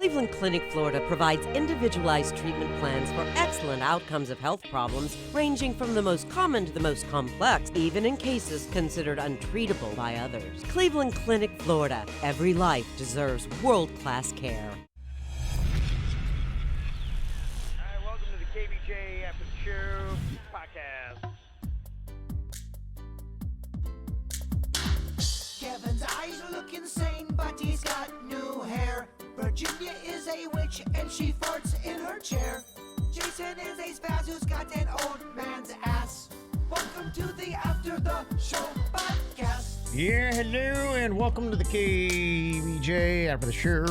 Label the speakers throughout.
Speaker 1: Cleveland Clinic, Florida provides individualized treatment plans for excellent outcomes of health problems ranging from the most common to the most complex, even in cases considered untreatable by others. Cleveland Clinic, Florida. Every life deserves world-class care.
Speaker 2: Hi, welcome to the KVJ ATS Podcast.
Speaker 3: Kevin's eyes look insane, but he's got new hair. Virginia is a witch and she farts in her chair. Jason is a spaz who's got an old man's ass. Welcome to the After the Show Podcast.
Speaker 4: Yeah, hello, and welcome to the KVJ After the Show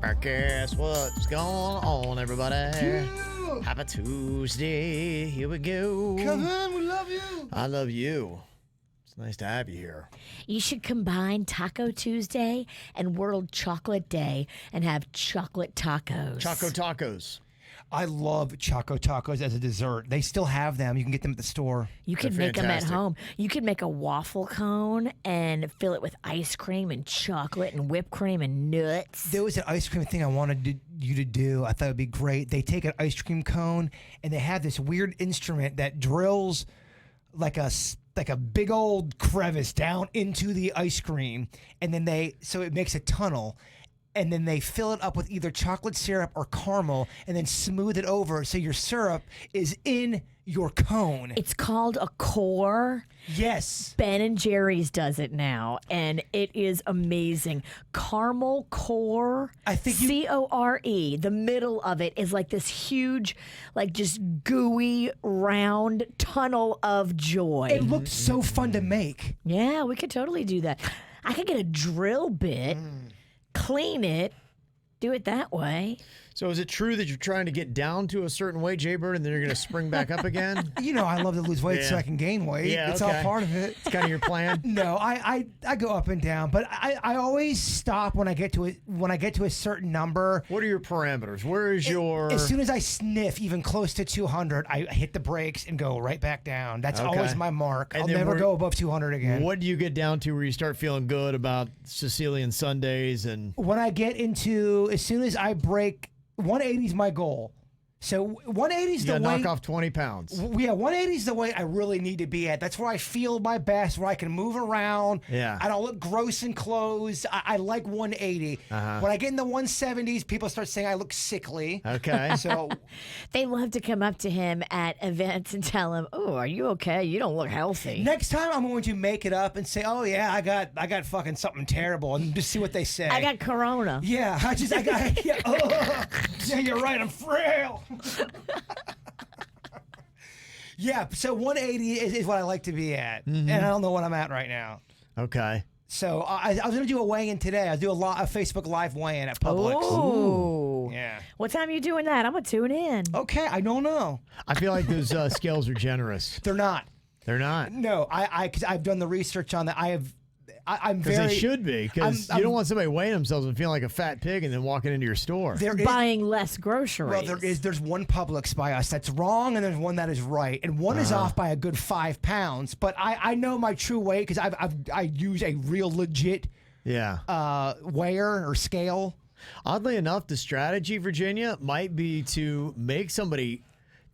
Speaker 4: Podcast. What's going on, everybody?
Speaker 5: Yeah.
Speaker 4: Happy Tuesday. Here we go.
Speaker 5: Come on, we love you.
Speaker 4: I love you. It's nice to have you here.
Speaker 6: You should combine Taco Tuesday and World Chocolate Day and have chocolate tacos.
Speaker 4: Choco Tacos.
Speaker 5: I love Choco Tacos as a dessert. They still have them. You can get them at the store.
Speaker 6: You could
Speaker 4: They're
Speaker 6: make them at
Speaker 4: fantastic.
Speaker 6: home. You could make a waffle cone and fill it with ice cream and chocolate and whipped cream and nuts.
Speaker 5: There was an ice cream thing I wanted you to do. I thought it would be great. They take an ice cream cone and they have this weird instrument that drills like a big old crevice down into the ice cream, and then so it makes a tunnel, and then they fill it up with either chocolate syrup or caramel and then smooth it over so your syrup is in your cone.
Speaker 6: It's called a core.
Speaker 5: Yes.
Speaker 6: Ben & Jerry's does it now, and it is amazing. Caramel core,
Speaker 5: I think
Speaker 6: Core. The middle of it is like this huge, like just gooey, round tunnel of joy.
Speaker 5: It looked so fun to make.
Speaker 6: Yeah, we could totally do that. I could get a drill bit, clean it, do it that way.
Speaker 4: So is it true that you're trying to get down to a certain weight, Jay-Bird, and then you're going to spring back up again?
Speaker 5: You know, I love to lose weight so
Speaker 4: Yeah.
Speaker 5: I can gain weight.
Speaker 4: Yeah,
Speaker 5: it's
Speaker 4: okay.
Speaker 5: all part of it.
Speaker 4: It's kind of your plan?
Speaker 5: No, I go up and down, but I always stop when I get to a certain number.
Speaker 4: What are your parameters? Where is your...
Speaker 5: As soon as I sniff even close to 200, I hit the brakes and go right back down. That's
Speaker 4: Okay.
Speaker 5: always my mark.
Speaker 4: And
Speaker 5: I'll
Speaker 4: then
Speaker 5: never
Speaker 4: we're-
Speaker 5: go above 200 again.
Speaker 4: What do you get down to where you start feeling good about Sicilian Sundays and...
Speaker 5: When I get into, as soon as I break, 180 is my goal. So 180 is
Speaker 4: You
Speaker 5: the
Speaker 4: got to
Speaker 5: weight.
Speaker 4: knock off 20 pounds.
Speaker 5: Yeah, 180 is the weight I really need to be at. That's where I feel my best, where I can move around.
Speaker 4: Yeah.
Speaker 5: I don't look gross in clothes. I like 180.
Speaker 4: Uh-huh.
Speaker 5: When I get in the 170s, people start saying I look sickly.
Speaker 4: Okay.
Speaker 5: So
Speaker 6: They love to come up to him at events and tell him, "Oh, are you okay? You don't look healthy."
Speaker 5: next time I'm going to make it up and say, "Oh yeah, I got fucking something terrible," and just see what they say.
Speaker 6: I got corona.
Speaker 5: Yeah, I got. Yeah, yeah, you're right. I'm frail. Yeah, so 180 is what I like to be at, and I don't know what I'm at right now.
Speaker 4: Okay.
Speaker 5: So I was going to do a weigh-in today. I'll do a Facebook Live weigh-in at Publix.
Speaker 6: Oh.
Speaker 5: Yeah.
Speaker 6: What time are you doing that? I'm going to tune in.
Speaker 5: Okay, I don't know.
Speaker 4: I feel like those scales are generous.
Speaker 5: They're not.
Speaker 4: They're not.
Speaker 5: No, because I've done the research on that. I'm
Speaker 4: Because
Speaker 5: very.
Speaker 4: they should be. Because you don't want somebody weighing themselves and feeling like a fat pig and then walking into your store.
Speaker 5: There is,
Speaker 6: Buying less groceries.
Speaker 5: well, there's one Publix by us that's wrong, and there's one that is right, and one is off by a good 5 pounds. But I know my true weight because I use a real legit
Speaker 4: Yeah.
Speaker 5: weigher or scale.
Speaker 4: Oddly enough, the strategy, Virginia, might be to make somebody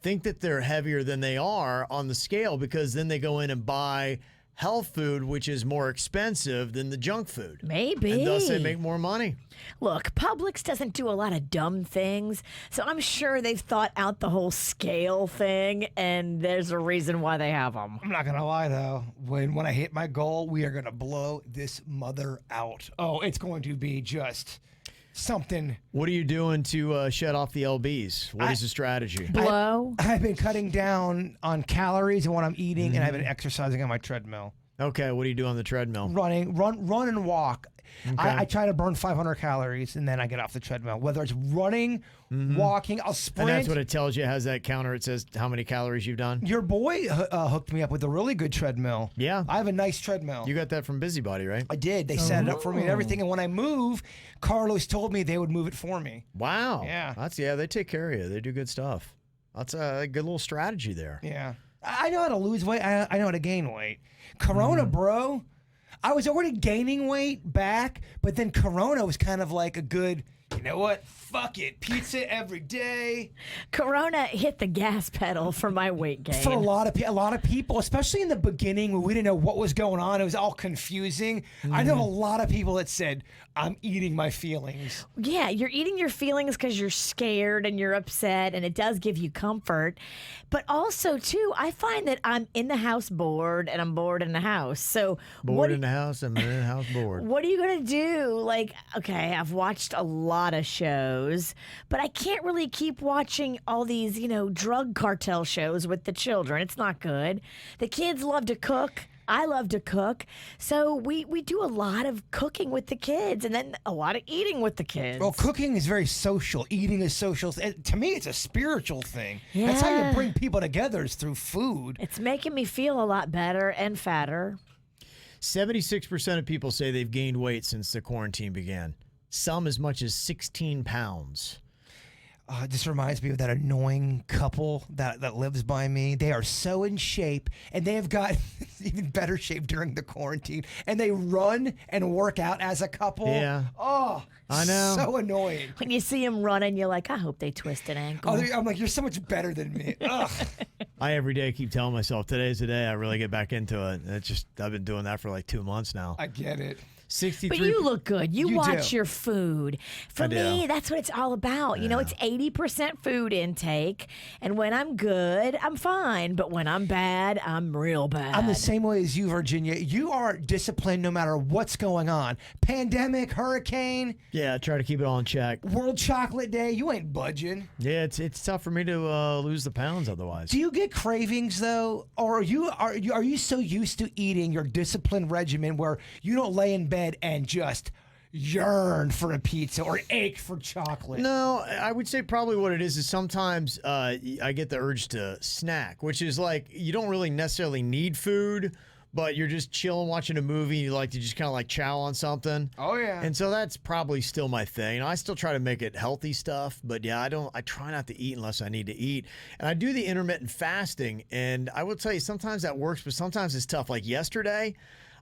Speaker 4: think that they're heavier than they are on the scale, because then they go in and buy health food, which is more expensive than the junk food.
Speaker 6: Maybe.
Speaker 4: And thus they make more money.
Speaker 6: Look, Publix doesn't do a lot of dumb things, so I'm sure they've thought out the whole scale thing, and there's a reason why they have them.
Speaker 5: I'm not gonna lie though. When I hit my goal, we are gonna blow this mother out. Oh, it's going to be just something.
Speaker 4: What are you doing to shed off the LBs? What is the strategy?
Speaker 6: Blow.
Speaker 5: I've been cutting down on calories and what I'm eating, and I've been exercising on my treadmill.
Speaker 4: Okay, what do you do on the treadmill?
Speaker 5: Run and walk.
Speaker 4: Okay.
Speaker 5: I try to burn 500 calories, and then I get off the treadmill. Whether it's running, walking, I'll sprint.
Speaker 4: And that's what it tells you. It has that counter. It says how many calories you've done.
Speaker 5: Your boy hooked me up with a really good treadmill.
Speaker 4: Yeah.
Speaker 5: I have a nice treadmill.
Speaker 4: You got that from Busybody, right?
Speaker 5: I did. They set it up for me and everything. And when I move, Carlos told me they would move it for me.
Speaker 4: Wow.
Speaker 5: Yeah.
Speaker 4: They take care of you. They do good stuff. That's a good little strategy there.
Speaker 5: Yeah. I know how to lose weight. I know how to gain weight. Corona, bro. I was already gaining weight back, but then Corona was kind of like a good You know what? Fuck it. Pizza every day.
Speaker 6: Corona hit the gas pedal for my weight gain.
Speaker 5: For a lot of people, especially in the beginning when we didn't know what was going on, it was all confusing. I know a lot of people that said, I'm eating my feelings.
Speaker 6: Yeah, you're eating your feelings because you're scared and you're upset, and it does give you comfort. But also, too, I find that I'm in the house bored, and I'm bored in the house. So
Speaker 4: Bored in the house, I'm in the house bored.
Speaker 6: What are you going to do? Like, okay, I've watched a lot of shows, but I can't really keep watching all these, drug cartel shows with the children. It's not good. The kids love to cook. I love to cook. So we do a lot of cooking with the kids and then a lot of eating with the kids.
Speaker 5: Well, cooking is very social. Eating is social. To me, it's a spiritual thing. That's how you bring people together is through food.
Speaker 6: It's making me feel a lot better and fatter.
Speaker 4: 76% of people say they've gained weight since the quarantine began. Some as much as 16 pounds.
Speaker 5: This reminds me of that annoying couple that lives by me. They are so in shape, and they have got even better shape during the quarantine. And they run and work out as a couple.
Speaker 4: Yeah.
Speaker 5: Oh,
Speaker 4: I know.
Speaker 5: So annoying.
Speaker 6: When you see them running, you're like, I hope they twist an ankle.
Speaker 5: I'm like, you're so much better than me. Ugh.
Speaker 4: I every day keep telling myself, today's the day I really get back into it. I've been doing that for like 2 months now.
Speaker 5: I get it.
Speaker 4: 63.
Speaker 6: But you look good. You watch
Speaker 5: do.
Speaker 6: your food. For
Speaker 4: I
Speaker 6: me,
Speaker 4: do.
Speaker 6: that's what it's all about. You know, it's 80% food intake. And when I'm good, I'm fine. But when I'm bad, I'm real bad.
Speaker 5: I'm the same way as you, Virginia. You are disciplined no matter what's going on. Pandemic, hurricane,
Speaker 4: Yeah, I try to keep it all in check.
Speaker 5: World Chocolate Day. You ain't budging.
Speaker 4: Yeah, it's tough for me to lose the pounds otherwise.
Speaker 5: Do you get cravings though, or are you so used to eating your disciplined regimen where you don't lay in bed and just yearn for a pizza or ache for chocolate?
Speaker 4: No, I would say probably what it is sometimes I get the urge to snack, which is like you don't really necessarily need food, but you're just chilling watching a movie and you like to just kind of like chow on something.
Speaker 5: Oh yeah.
Speaker 4: And so that's probably still my thing. I still try to make it healthy stuff, but yeah, I try not to eat unless I need to eat. And I do the intermittent fasting, and I will tell you sometimes that works, but sometimes it's tough. Like yesterday,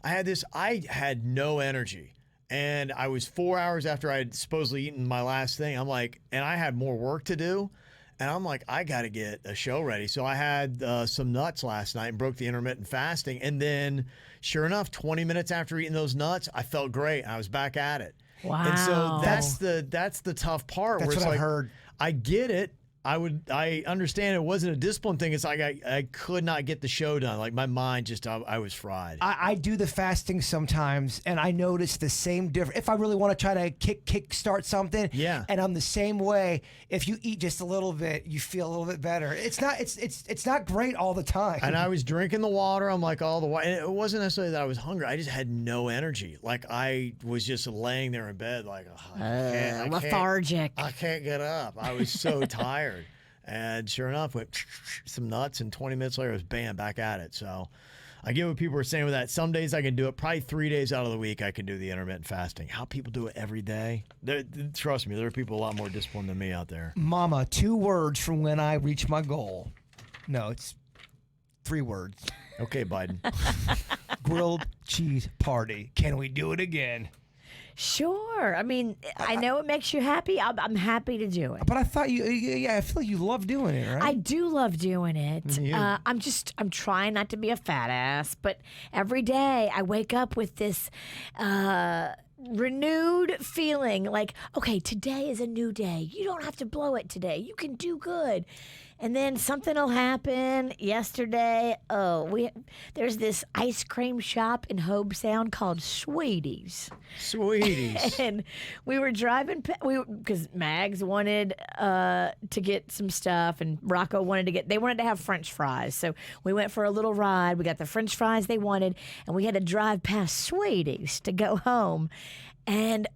Speaker 4: I had no energy. And I was 4 hours after I had supposedly eaten my last thing. I'm like, and I had more work to do. And I'm like, I got to get a show ready. So I had some nuts last night and broke the intermittent fasting. And then, sure enough, 20 minutes after eating those nuts, I felt great. I was back at it.
Speaker 6: Wow.
Speaker 4: And so that's the tough part.
Speaker 5: That's
Speaker 4: where it's
Speaker 5: what I've
Speaker 4: like,
Speaker 5: heard.
Speaker 4: I get it. I understand it wasn't a discipline thing. It's like I could not get the show done. Like my mind just, I was fried.
Speaker 5: I do the fasting sometimes, and I notice the same difference. If I really want to try to kick start something,
Speaker 4: Yeah.
Speaker 5: And I'm the same way. If you eat just a little bit, you feel a little bit better. It's not great all the time.
Speaker 4: And I was drinking the water. I'm like all the while. And it wasn't necessarily that I was hungry. I just had no energy. Like I was just laying there in bed like,
Speaker 6: lethargic.
Speaker 4: I can't get up. I was so tired. And sure enough, went some nuts, and 20 minutes later, it was bam, back at it. So I get what people are saying with that. Some days I can do it. Probably 3 days out of the week I can do the intermittent fasting. How people do it every day, trust me, there are people a lot more disciplined than me out there.
Speaker 5: Mama, 2 words from when I reach my goal. No, it's 3 words.
Speaker 4: Okay, Biden.
Speaker 5: Grilled cheese party. Can we do it again?
Speaker 6: Sure. I mean, I know it makes you happy. I'm happy to do it.
Speaker 5: But I thought I feel like you love doing it, right?
Speaker 6: I do love doing it.
Speaker 4: Yeah.
Speaker 6: I'm trying not to be a fat ass, but every day I wake up with this renewed feeling like, okay, today is a new day. You don't have to blow it today. You can do good. And then something will happen. Yesterday, there's this ice cream shop in Hobe Sound called Sweeties.
Speaker 4: Sweeties.
Speaker 6: And we were driving, because Mags wanted to get some stuff, and Rocco wanted to have French fries. So we went for a little ride. We got the French fries they wanted, and we had to drive past Sweeties to go home. And,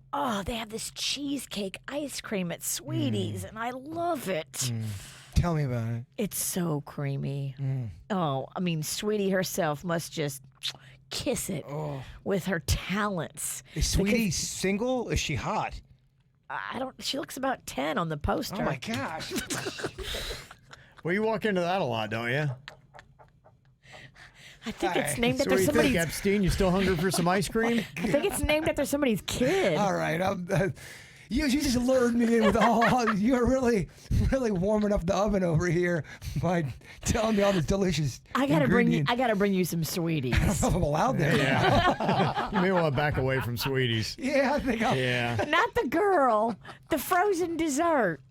Speaker 6: they have this cheesecake ice cream at Sweeties, and I love it.
Speaker 5: Tell me about it.
Speaker 6: It's so creamy. Oh, I mean, Sweetie herself must just kiss it with her talents.
Speaker 5: Is Sweetie single? Is she hot?
Speaker 6: She looks about 10 on the poster.
Speaker 5: Oh my gosh.
Speaker 4: Well, you walk into that a lot, don't you?
Speaker 6: I think it's named
Speaker 4: So
Speaker 6: after
Speaker 4: what do you think,
Speaker 6: somebody's.
Speaker 4: Epstein? You still hungry for some ice cream?
Speaker 6: I think it's named after somebody's kid.
Speaker 5: All right. You just lured me in with all. You're really warming up the oven over here by telling me all this delicious.
Speaker 6: I gotta bring you some sweeties.
Speaker 5: I don't know if I'm allowed there.
Speaker 4: Yeah. You may want to back away from sweeties.
Speaker 5: Yeah, I think I'll.
Speaker 4: Yeah.
Speaker 6: Not the girl, the frozen dessert.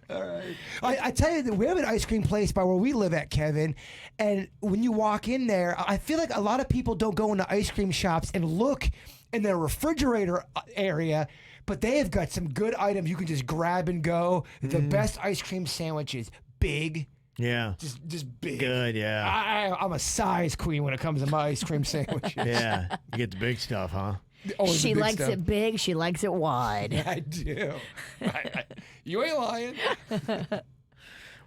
Speaker 5: All right. I tell you that we have an ice cream place by where we live at, Kevin, and when you walk in there, I feel like a lot of people don't go into ice cream shops and look in their refrigerator area, but they have got some good items you can just grab and go. The best ice cream sandwiches, big.
Speaker 4: Yeah.
Speaker 5: Just big.
Speaker 4: Good, yeah.
Speaker 5: I'm a size queen when it comes to my ice cream sandwiches.
Speaker 4: Yeah. You get the big stuff, huh?
Speaker 5: Always the
Speaker 6: She
Speaker 5: big
Speaker 6: likes
Speaker 5: stuff.
Speaker 6: it big. She likes it wide.
Speaker 5: I do. You ain't lying.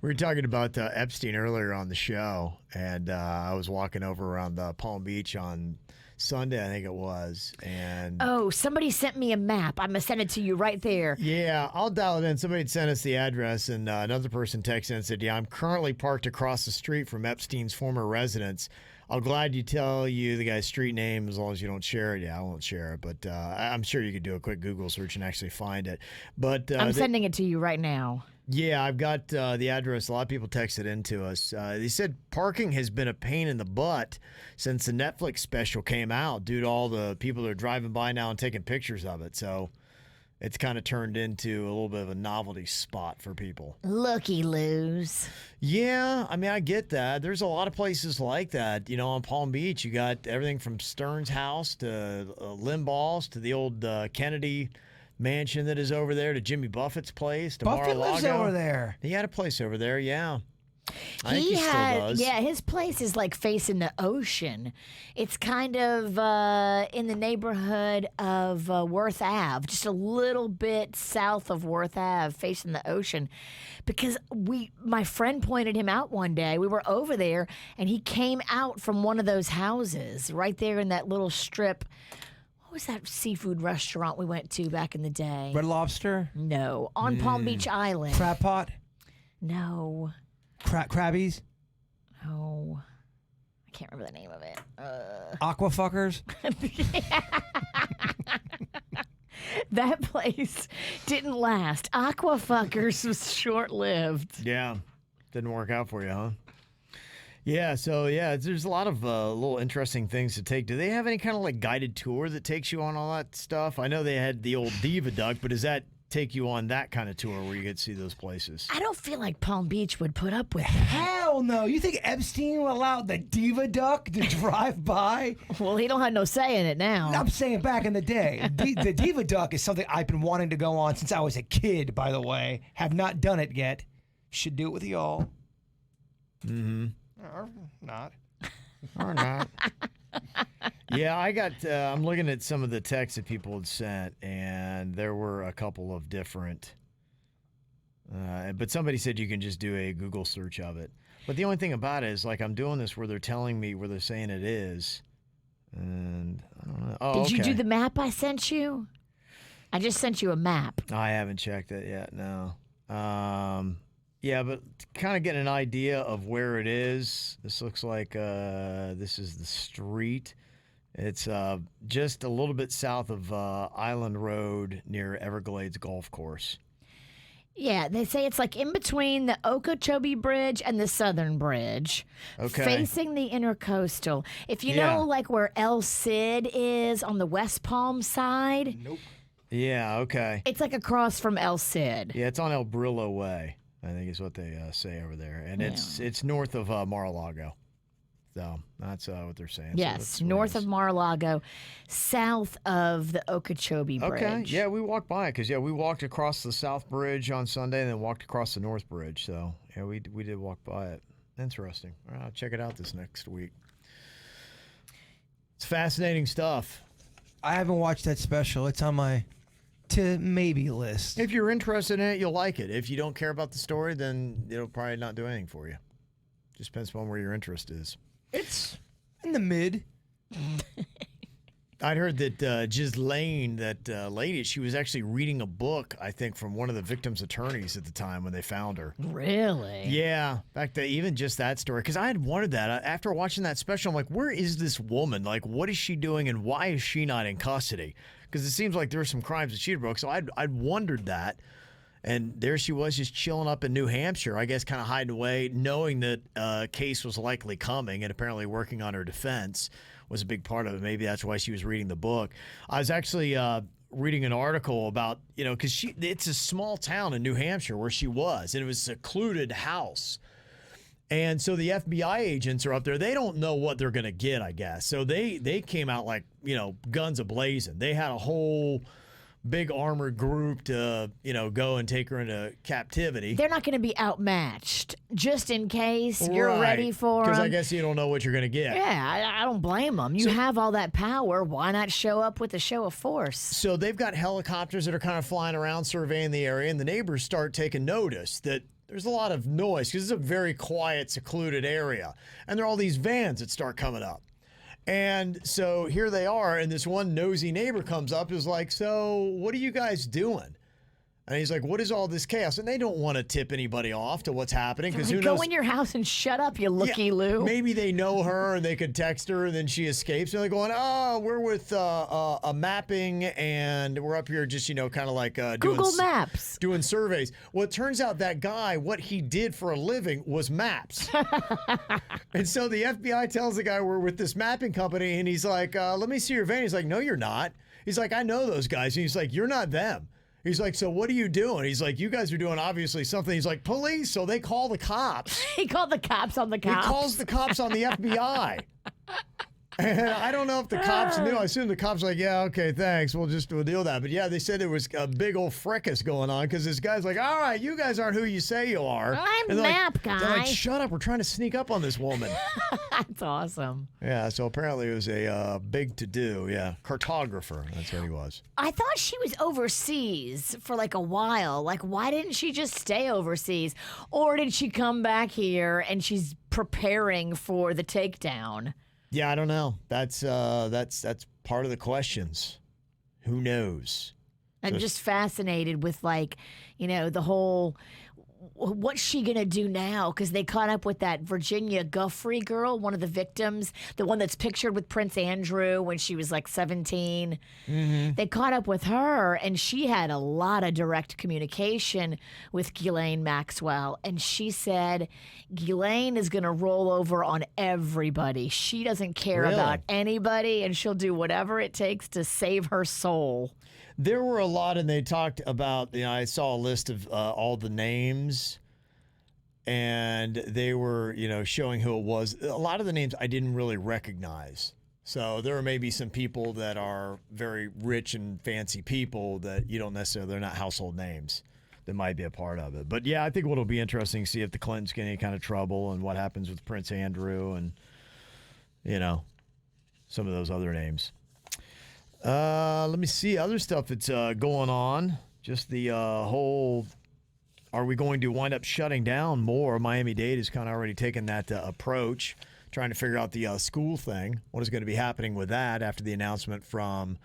Speaker 4: We were talking about Epstein earlier on the show, and I was walking over around Palm Beach on Sunday, I think it was, and
Speaker 6: Oh, somebody sent me a map. I'm gonna send it to you right there.
Speaker 4: yeah, I'll dial it in. Somebody had sent us the address, and another person texted and said, "Yeah, I'm currently parked across the street from Epstein's former residence. I'll glad you tell you the guy's street name as long as you don't share it." Yeah, I won't share it, but I'm sure you could do a quick Google search and actually find it. But
Speaker 6: I'm sending it to you right now.
Speaker 4: yeah, I've got the address. A lot of people texted into us. They said parking has been a pain in the butt since the Netflix special came out due to all the people that are driving by now and taking pictures of it. So it's kind of turned into a little bit of a novelty spot for people.
Speaker 6: Looky-loos.
Speaker 4: Yeah, I mean, I get that. There's a lot of places like that. You know, on Palm Beach, you got everything from Stern's house to Limbaugh's to the old Kennedy mansion that is over there to Jimmy Buffett's place to
Speaker 5: Buffett
Speaker 4: Mar-a-Lago.
Speaker 5: lives over there.
Speaker 4: He had a place over there, yeah. I think he still does.
Speaker 6: Yeah, his place is like facing the ocean. It's kind of in the neighborhood of Worth Ave, just a little bit south of Worth Ave, facing the ocean. Because my friend pointed him out one day. We were over there, and he came out from one of those houses right there in that little strip. What was that seafood restaurant we went to back in the day?
Speaker 5: Red Lobster,
Speaker 6: No, on Palm Beach Island.
Speaker 5: Crab Pot,
Speaker 6: No,
Speaker 5: Crabbies,
Speaker 6: no, I can't remember the name of it.
Speaker 5: Aquafuckers.
Speaker 6: That place didn't last. Aquafuckers was short-lived.
Speaker 4: Yeah. Didn't work out for you, huh? Yeah, so yeah, there's a lot of little interesting things to take. Do they have any kind of like guided tour that takes you on all that stuff? I know they had the old Diva Duck, but does that take you on that kind of tour where you get to see those places?
Speaker 6: I don't feel like Palm Beach would put up with that.
Speaker 5: Hell no. You think Epstein would allow the Diva Duck to drive by?
Speaker 6: Well, he don't have no say in it now.
Speaker 5: I'm saying back in the day. The Diva Duck is something I've been wanting to go on since I was a kid, by the way. Have not done it yet. Should do it with y'all.
Speaker 4: Mm-hmm.
Speaker 5: Or not.
Speaker 4: Or not. Yeah, I'm looking at some of the texts that people had sent, and there were a couple of different, but somebody said you can just do a Google search of it. But the only thing about it is, like, I'm doing this where they're telling me where they're saying it is, and I don't know. Oh,
Speaker 6: Did you
Speaker 4: okay.
Speaker 6: do the map I sent you? I just sent you a map.
Speaker 4: I haven't checked it yet, no. Yeah, but kind of getting an idea of where it is. This looks like this is the street. It's just a little bit south of Island Road near Everglades Golf Course.
Speaker 6: Yeah, they say it's like in between the Okeechobee Bridge and the Southern Bridge,
Speaker 4: Okay.
Speaker 6: facing the Intercoastal. If you
Speaker 4: Yeah.
Speaker 6: know, like where El Cid is on the West Palm side,
Speaker 5: Nope.
Speaker 4: Yeah, okay.
Speaker 6: it's like across from El Cid.
Speaker 4: Yeah, it's on El Brillo Way, I think is what they say over there. And it's north of Mar-a-Lago. So that's what they're saying. So
Speaker 6: Yes,
Speaker 4: that's where it
Speaker 6: north
Speaker 4: is.
Speaker 6: of Mar-a-Lago, south of the Okeechobee Bridge.
Speaker 4: Okay, yeah, we walked by it because, we walked across the South Bridge on Sunday and then walked across the North Bridge. So, yeah, we did walk by it. Interesting. All right, I'll check it out this next week. It's fascinating stuff.
Speaker 5: I haven't watched that special. It's on my to maybe list.
Speaker 4: If you're interested in it, you'll like it. If you don't care about the story, then it'll probably not do anything for you. Just depends on where your interest is.
Speaker 5: It's in the mid.
Speaker 4: I'd heard that Ghislaine, that lady, she was actually reading a book, I think, from one of the victim's attorneys at the time when they found her.
Speaker 6: Really?
Speaker 4: Yeah. In fact, even just that story, because I had wondered that. After watching that special, I'm like, where is this woman? Like, what is she doing and why is she not in custody? because it seems like there were some crimes that she had broke. So I'd wondered that. And there she was just chilling up in New Hampshire, I guess kind of hiding away, knowing that a case was likely coming, and apparently working on her defense was a big part of it. Maybe that's why she was reading the book. I was actually reading an article about, because it's a small town in New Hampshire where she was, and it was a secluded house. And so the FBI agents are up there. They don't know what they're going to get, I guess. So they came out like, guns a-blazing. They had a whole big armored group to, go and take her into captivity.
Speaker 6: They're not going to be outmatched, just in case you're ready for them.
Speaker 4: Because I guess you don't know what you're going to get.
Speaker 6: Yeah, I don't blame them. You have all that power. Why not show up with a show of force?
Speaker 4: So they've got helicopters that are kind of flying around surveying the area, and the neighbors start taking notice that there's a lot of noise because it's a very quiet, secluded area. And there are all these vans that start coming up. And so here they are, and this one nosy neighbor comes up and is like, so what are you guys doing? And he's like, what is all this chaos? And they don't want to tip anybody off to what's happening. Because who knows?
Speaker 6: Go in your house and shut up, you looky-loo.
Speaker 4: Maybe they know her and they could text her and then she escapes. And they're going, we're with a mapping and we're up here just, kind of like
Speaker 6: Google Maps.
Speaker 4: Doing surveys. Well, it turns out that guy, what he did for a living was maps. And so the FBI tells the guy, we're with this mapping company. And he's like, let me see your van. He's like, no, you're not. He's like, I know those guys. And he's like, you're not them. He's like, so what are you doing? He's like, you guys are doing obviously something. He's like, police. So they call the cops.
Speaker 6: He called the cops on the cops.
Speaker 4: He calls the cops on the FBI. And I don't know if the cops knew. I assume the cops were like, yeah, okay, thanks. We'll deal with that. But yeah, they said there was a big old fracas going on because this guy's like, all right, you guys aren't who you say you are.
Speaker 6: I'm map guy.
Speaker 4: They're like, shut up. We're trying to sneak up on this woman.
Speaker 6: That's awesome.
Speaker 4: Yeah, so apparently it was a big to-do. Yeah, cartographer. That's what he was.
Speaker 6: I thought she was overseas for like a while. Like, why didn't she just stay overseas? Or did she come back here and she's preparing for the takedown?
Speaker 4: Yeah, I don't know. That's part of the questions. Who knows?
Speaker 6: I'm just fascinated with the whole what's she going to do now? Because they caught up with that Virginia Guffrey girl, one of the victims, the one that's pictured with Prince Andrew when she was like 17. Mm-hmm. They caught up with her, and she had a lot of direct communication with Ghislaine Maxwell. And she said Ghislaine is going to roll over on everybody. She doesn't care about anybody, and she'll do whatever it takes to save her soul.
Speaker 4: There were a lot, and they talked about, I saw a list of all the names, and they were, showing who it was. A lot of the names I didn't really recognize. So there are maybe some people that are very rich and fancy people that you don't necessarily, they're not household names that might be a part of it. But yeah, I think what'll be interesting to see if the Clintons get any kind of trouble and what happens with Prince Andrew and, some of those other names. Let me see other stuff that's going on. Just the whole, are we going to wind up shutting down more? Miami-Dade has kind of already taken that approach, trying to figure out the school thing. What is going to be happening with that after the announcement from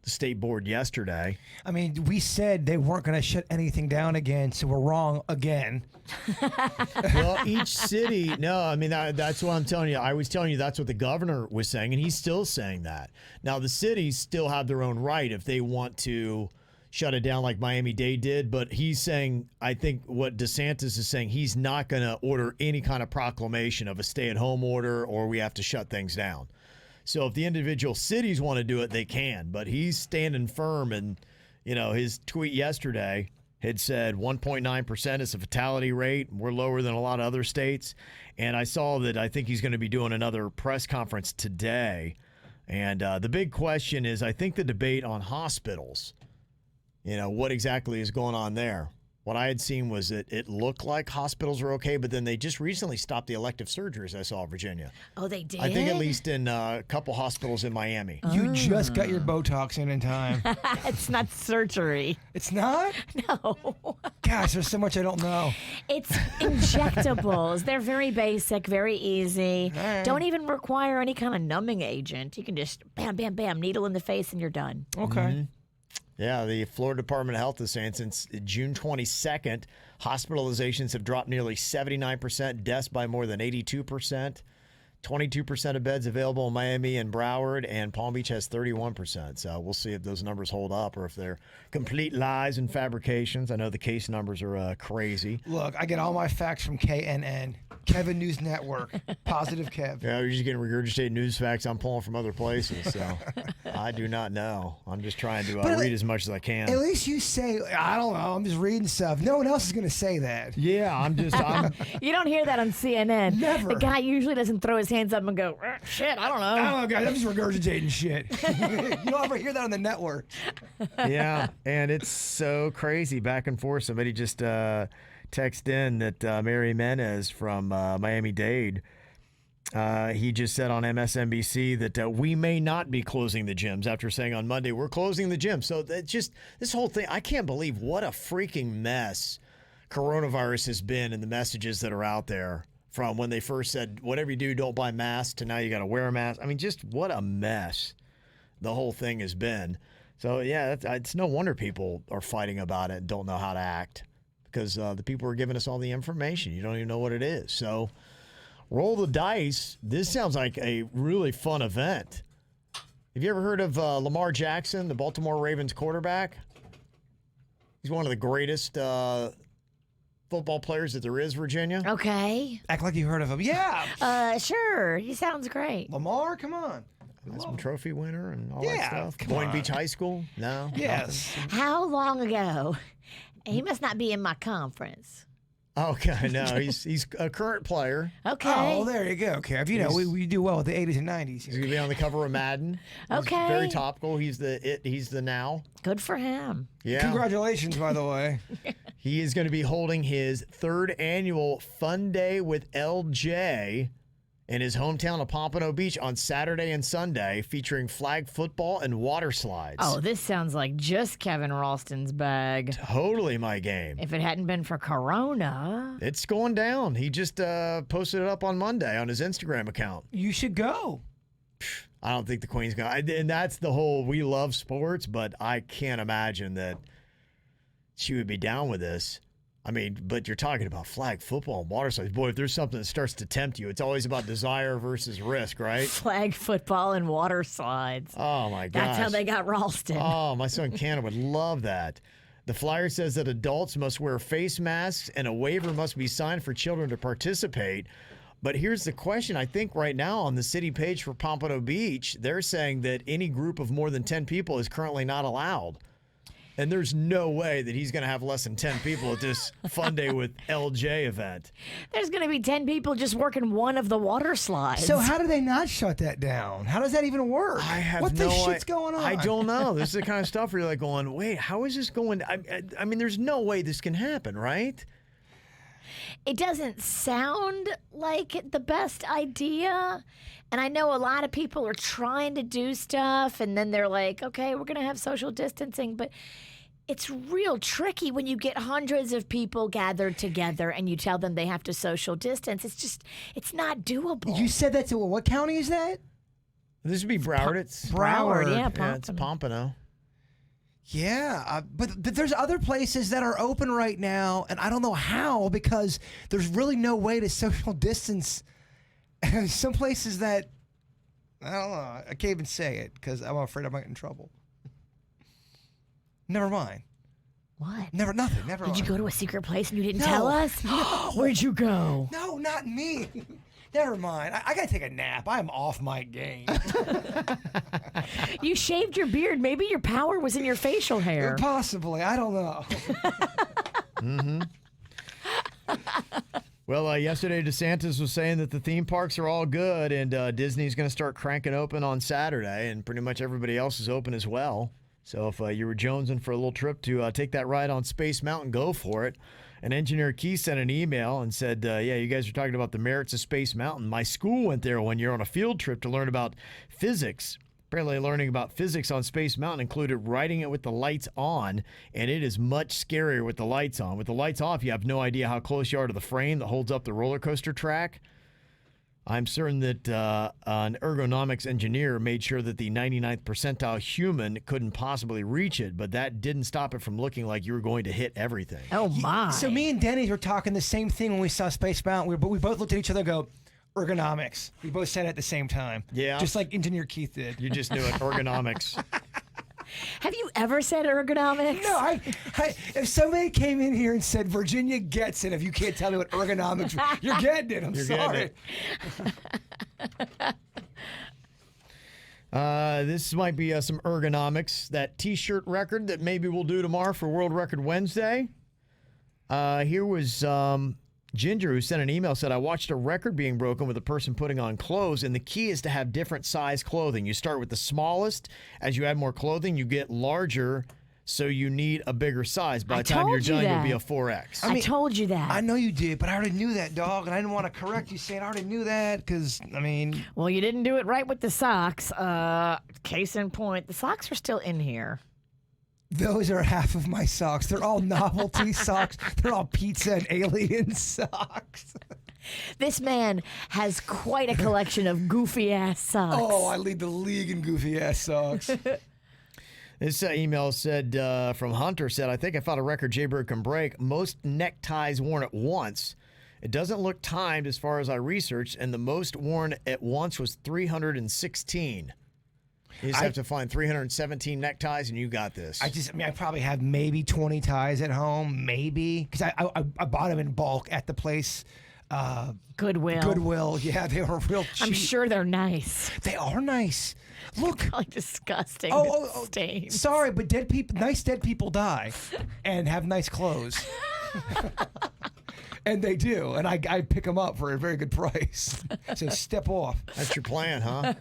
Speaker 4: the state board yesterday?
Speaker 5: I mean, we said they weren't going to shut anything down again, so we're wrong again.
Speaker 4: Well, each city, that's what I'm telling you. I was telling you that's what the governor was saying, and he's still saying that. Now, the cities still have their own right if they want to shut it down like Miami-Dade did, but he's saying, I think what DeSantis is saying, he's not going to order any kind of proclamation of a stay-at-home order or we have to shut things down. So if the individual cities want to do it, they can, but he's standing firm, and, his tweet yesterday had said 1.9% is the fatality rate. We're lower than a lot of other states. And I saw that I think he's going to be doing another press conference today. And the big question is, I think the debate on hospitals, what exactly is going on there? What I had seen was that it looked like hospitals were okay, but then they just recently stopped the elective surgeries I saw in Virginia.
Speaker 6: Oh, they did?
Speaker 4: I think at least in a couple hospitals in Miami.
Speaker 5: You just got your Botox in time.
Speaker 6: It's not surgery.
Speaker 5: It's not?
Speaker 6: No.
Speaker 5: Gosh, there's so much I don't know.
Speaker 6: It's injectables. They're very basic, very easy.
Speaker 5: Right.
Speaker 6: Don't even require any kind of numbing agent. You can just bam, bam, bam, needle in the face and you're done.
Speaker 5: Okay.
Speaker 4: Mm-hmm. Yeah, the Florida Department of Health is saying since June 22nd, hospitalizations have dropped nearly 79%, deaths by more than 82%. 22% of beds available in Miami and Broward, and Palm Beach has 31%. So we'll see if those numbers hold up or if they're complete lies and fabrications. I know the case numbers are crazy.
Speaker 5: Look, I get all my facts from KNN, Kevin News Network, Positive Kev.
Speaker 4: Yeah, you're just getting regurgitated news facts I'm pulling from other places. So I do not know. I'm just trying to read as much as I can.
Speaker 5: At least you say, I don't know, I'm just reading stuff. No one else is going to say that.
Speaker 4: Yeah, I'm
Speaker 6: You don't hear that on CNN.
Speaker 5: Never.
Speaker 6: The guy usually doesn't throw his hands up and go, shit, I don't know.
Speaker 5: I don't know, guys. I'm just regurgitating shit. You don't ever hear that on the network.
Speaker 4: Yeah, and it's so crazy back and forth. Somebody just texted in that Mary Menez from Miami-Dade, he just said on MSNBC that we may not be closing the gyms after saying on Monday, we're closing the gym. So that's just this whole thing. I can't believe what a freaking mess coronavirus has been and the messages that are out there. From when they first said, whatever you do, don't buy masks, to now you got to wear a mask. I mean, just what a mess the whole thing has been. So, yeah, it's no wonder people are fighting about it and don't know how to act because the people are giving us all the information. You don't even know what it is. So, roll the dice. This sounds like a really fun event. Have you ever heard of Lamar Jackson, the Baltimore Ravens quarterback? He's one of the greatest football players that there is, Virginia.
Speaker 6: Okay.
Speaker 5: Act like you heard of him. Yeah.
Speaker 6: Sure. He sounds great.
Speaker 5: Lamar, come on.
Speaker 4: Heisman Trophy winner and all
Speaker 5: Yeah,
Speaker 4: that stuff.
Speaker 5: come
Speaker 4: Boynton
Speaker 5: on.
Speaker 4: Beach High School? No.
Speaker 5: Yes.
Speaker 6: How long ago? He must not be in my conference.
Speaker 4: Okay, no, he's a current player.
Speaker 6: Okay.
Speaker 5: Oh, well, there you go, Kev. You know, we do well with the 80s and 90s.
Speaker 4: He's gonna be on the cover of Madden. He's
Speaker 6: Okay.
Speaker 4: very topical. He's the now.
Speaker 6: Good for him.
Speaker 4: Yeah.
Speaker 5: Congratulations, by the way.
Speaker 4: He is going to be holding his third annual Fun Day with LJ in his hometown of Pompano Beach on Saturday and Sunday, featuring flag football and water slides.
Speaker 6: Oh, this sounds like just Kevin Ralston's bag.
Speaker 4: Totally my game.
Speaker 6: If it hadn't been for Corona.
Speaker 4: It's going down. He just posted it up on Monday on his Instagram account.
Speaker 5: You should go.
Speaker 4: I don't think the Queen's going to. And that's the whole, we love sports, but I can't imagine that she would be down with this. I mean, but you're talking about flag football and water slides. Boy, if there's something that starts to tempt you, it's always about desire versus risk, right?
Speaker 6: Flag football and water slides.
Speaker 4: Oh, my gosh.
Speaker 6: That's how they got Ralston.
Speaker 4: Oh, my son Cannon would love that. The flyer says that adults must wear face masks and a waiver must be signed for children to participate. But here's the question. I think right now on the city page for Pompano Beach, they're saying that any group of more than 10 people is currently not allowed. And there's no way that he's going to have less than 10 people at this Fun Day with LJ event.
Speaker 6: There's going to be 10 people just working one of the water slides.
Speaker 5: So how do they not shut that down? How does that even work?
Speaker 4: I have
Speaker 5: what
Speaker 4: no
Speaker 5: the shit's going on?
Speaker 4: I don't know. This is the kind of stuff where you're like going, wait, how is this going? I mean, there's no way this can happen, right?
Speaker 6: It doesn't sound like the best idea. And I know a lot of people are trying to do stuff and then they're like, okay, we're going to have social distancing. But it's real tricky when you get hundreds of people gathered together and you tell them they have to social distance. It's not doable.
Speaker 5: You said that to what county is that?
Speaker 4: This would be Broward. It's
Speaker 6: Broward, yeah,
Speaker 4: it's Pompano.
Speaker 5: Yeah, but there's other places that are open right now, and I don't know how because there's really no way to social distance. And some places that, I don't know, I can't even say it because I'm afraid I might get in trouble. Never mind.
Speaker 6: What?
Speaker 5: Nothing. Never mind.
Speaker 6: Did you go to a secret place and you didn't
Speaker 5: No.
Speaker 6: tell us? Where'd you go?
Speaker 5: No, not me. Never mind. I got to take a nap. I'm off my game.
Speaker 6: You shaved your beard. Maybe your power was in your facial hair.
Speaker 5: Possibly. I don't know.
Speaker 4: Well, yesterday DeSantis was saying that the theme parks are all good and Disney's going to start cranking open on Saturday and pretty much everybody else is open as well. So if you were jonesing for a little trip to take that ride on Space Mountain, go for it. And Engineer Key sent an email and said, yeah, you guys are talking about the merits of Space Mountain. My school went there one year on a field trip to learn about physics. Apparently learning about physics on Space Mountain included riding it with the lights on, and it is much scarier with the lights on. With the lights off, you have no idea how close you are to the frame that holds up the roller coaster track. I'm certain that an ergonomics engineer made sure that the 99th percentile human couldn't possibly reach it, but that didn't stop it from looking like you were going to hit everything.
Speaker 6: Oh, my.
Speaker 5: So me and Denny's were talking the same thing when we saw Space Mountain. We both looked at each other and go, Ergonomics. We both said it at the same time.
Speaker 4: Yeah.
Speaker 5: Just like Engineer Keith did.
Speaker 4: You just knew it. Ergonomics.
Speaker 6: Have you ever said ergonomics?
Speaker 5: No, if somebody came in here and said Virginia gets it, if you can't tell me what ergonomics, you're getting it. I'm sorry.
Speaker 4: This might be some ergonomics. That T-shirt record that maybe we'll do tomorrow for World Record Wednesday. Here was Ginger, who sent an email, said, I watched a record being broken with a person putting on clothes, and the key is to have different size clothing. You start with the smallest. As you add more clothing, you get larger, so you need a bigger size. By the time you're done, you'll be a 4X.
Speaker 6: I told you that.
Speaker 5: I know you did, but I already knew that, dog, and I didn't want to correct you saying I already knew that because, I mean...
Speaker 6: Well, you didn't do it right with the socks. Case in point, the socks are still in here.
Speaker 5: Those are half of my socks. They're all novelty socks. They're all pizza and alien socks.
Speaker 6: This man has quite a collection of goofy-ass socks.
Speaker 5: Oh, I lead the league in goofy-ass socks.
Speaker 4: This email said, from Hunter, said, I think I found a record Jaybird can break. Most neckties worn at once. It doesn't look timed as far as I researched, and the most worn at once was 316. You just have to find 317 neckties, and you got this.
Speaker 5: I probably have maybe 20 ties at home, maybe. Because I bought them in bulk at the place.
Speaker 6: Goodwill.
Speaker 5: Yeah, they were real cheap.
Speaker 6: I'm sure they're nice.
Speaker 5: They are nice. Look.
Speaker 6: Probably disgusting. Stains.
Speaker 5: Sorry, but nice dead people die and have nice clothes. And they do, and I pick them up for a very good price. So step off.
Speaker 4: That's your plan, huh?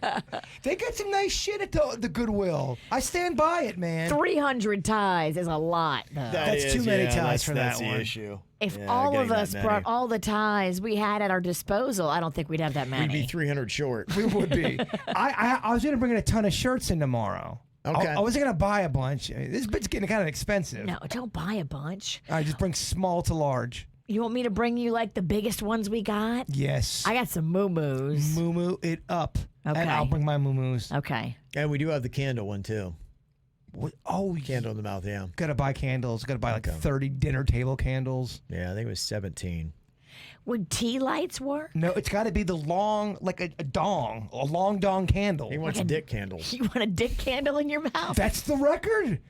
Speaker 5: They got some nice shit at the Goodwill. I stand by it, man.
Speaker 6: 300 ties is a lot, though.
Speaker 5: That's too many ties for that
Speaker 4: one.
Speaker 5: one.
Speaker 4: That's the issue.
Speaker 6: If all of us brought all the ties we had at our disposal, I don't think we'd have that many.
Speaker 4: We'd be 300 short.
Speaker 5: We would be. I was going to bring in a ton of shirts in tomorrow.
Speaker 4: Okay.
Speaker 5: I wasn't going to buy a bunch. This bit's getting kind of expensive.
Speaker 6: No, don't buy a bunch.
Speaker 5: I just bring small to large.
Speaker 6: You want me to bring you like the biggest ones we got?
Speaker 5: Yes.
Speaker 6: I got some moo-moos.
Speaker 5: Moo-moo it up.
Speaker 6: Okay.
Speaker 5: And I'll bring my moo-moos.
Speaker 6: Okay.
Speaker 4: And we do have the candle one, too.
Speaker 5: Oh,
Speaker 4: Candle in the mouth, yeah.
Speaker 5: Got to buy candles. Got to buy like 30 dinner table candles.
Speaker 4: Yeah, I think it was 17.
Speaker 6: Would tea lights work?
Speaker 5: No, it's got to be the long, like a dong, a long dong candle.
Speaker 4: He wants dick candles.
Speaker 6: You want a dick candle in your mouth?
Speaker 5: That's the record.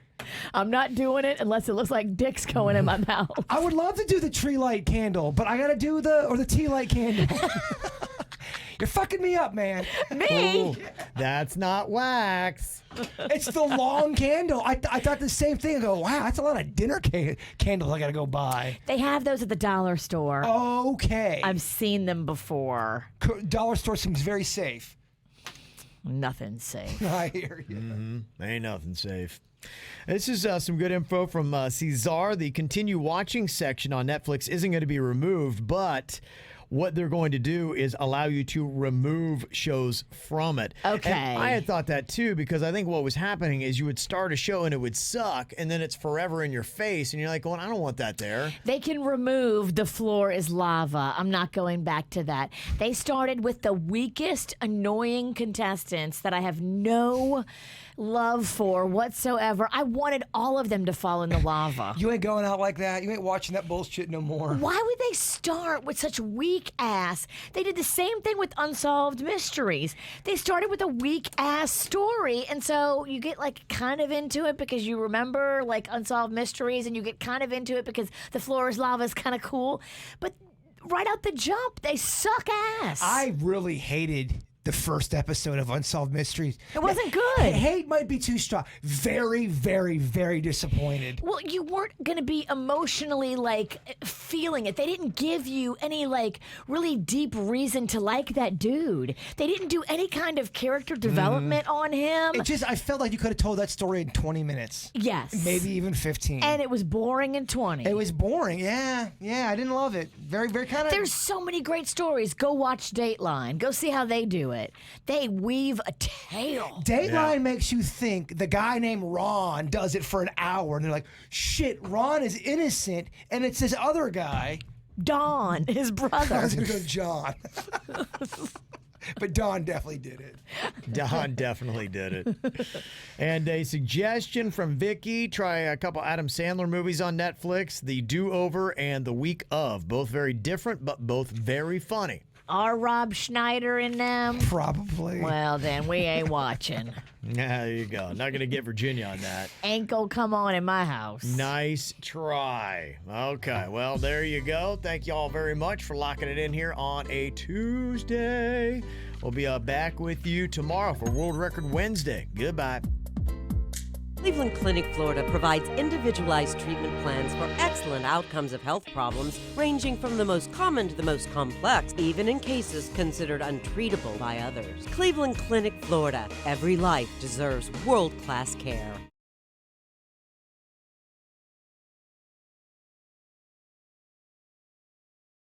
Speaker 6: I'm not doing it unless it looks like dick's going in my mouth.
Speaker 5: I would love to do the tree light candle, but I got to do the tea light candle. You're fucking me up, man.
Speaker 6: Me?
Speaker 4: Ooh, that's not wax.
Speaker 5: It's the long candle. I thought the same thing. I go, wow, that's a lot of dinner candles I got to go buy.
Speaker 6: They have those at the dollar store.
Speaker 5: Okay.
Speaker 6: I've seen them before.
Speaker 5: Dollar store seems very safe.
Speaker 6: Nothing's safe.
Speaker 5: I hear you.
Speaker 4: Mm-hmm. Ain't nothing safe. This is some good info from Cesar. The continue watching section on Netflix isn't going to be removed, but what they're going to do is allow you to remove shows from it.
Speaker 6: Okay.
Speaker 4: And I had thought that too, because I think what was happening is you would start a show and it would suck, and then it's forever in your face, and you're like, well, I don't want that there.
Speaker 6: They can remove The Floor is Lava. I'm not going back to that. They started with the weakest, annoying contestants that I have no love for whatsoever. I wanted all of them to fall in the lava.
Speaker 5: You ain't going out like that. You ain't watching that bullshit no more.
Speaker 6: Why would they start with such weak ass? They did the same thing with Unsolved Mysteries. They started with a weak ass story, and so you get like kind of into it because you remember like Unsolved Mysteries, and you get kind of into it because The Floor is Lava is kind of cool. But right out the jump, they suck ass.
Speaker 5: I really hated the first episode of Unsolved Mysteries.
Speaker 6: It wasn't good.
Speaker 5: Hate might be too strong. Very, very, very disappointed.
Speaker 6: Well, you weren't going to be emotionally, like, feeling it. They didn't give you any, like, really deep reason to like that dude. They didn't do any kind of character development on him.
Speaker 5: I felt like you could have told that story in 20 minutes.
Speaker 6: Yes.
Speaker 5: Maybe even 15.
Speaker 6: And it was boring in 20.
Speaker 5: It was boring. Yeah, I didn't love it. Very, very kind of...
Speaker 6: There's so many great stories. Go watch Dateline. Go see how they do it. They weave a tale.
Speaker 5: Dateline makes you think the guy named Ron does it for an hour, and they're like, shit, Ron is innocent, and it's this other guy.
Speaker 6: Don, his brother.
Speaker 5: I was going to go John. But Don definitely did it.
Speaker 4: Don definitely did it. And a suggestion from Vicky, try a couple Adam Sandler movies on Netflix, The Do-Over and The Week Of. Both very different, but both very funny.
Speaker 6: our Rob Schneider in them?
Speaker 5: Probably.
Speaker 6: Well, then we ain't watching.
Speaker 4: There you go. Not going to get Virginia on that.
Speaker 6: Ain't gonna come on in my house.
Speaker 4: Nice try. Okay, well, there you go. Thank you all very much for locking it in here on a Tuesday. We'll be back with you tomorrow for World Record Wednesday. Goodbye.
Speaker 1: Cleveland Clinic, Florida provides individualized treatment plans for excellent outcomes of health problems ranging from the most common to the most complex, even in cases considered untreatable by others. Cleveland Clinic, Florida. Every life deserves world-class care.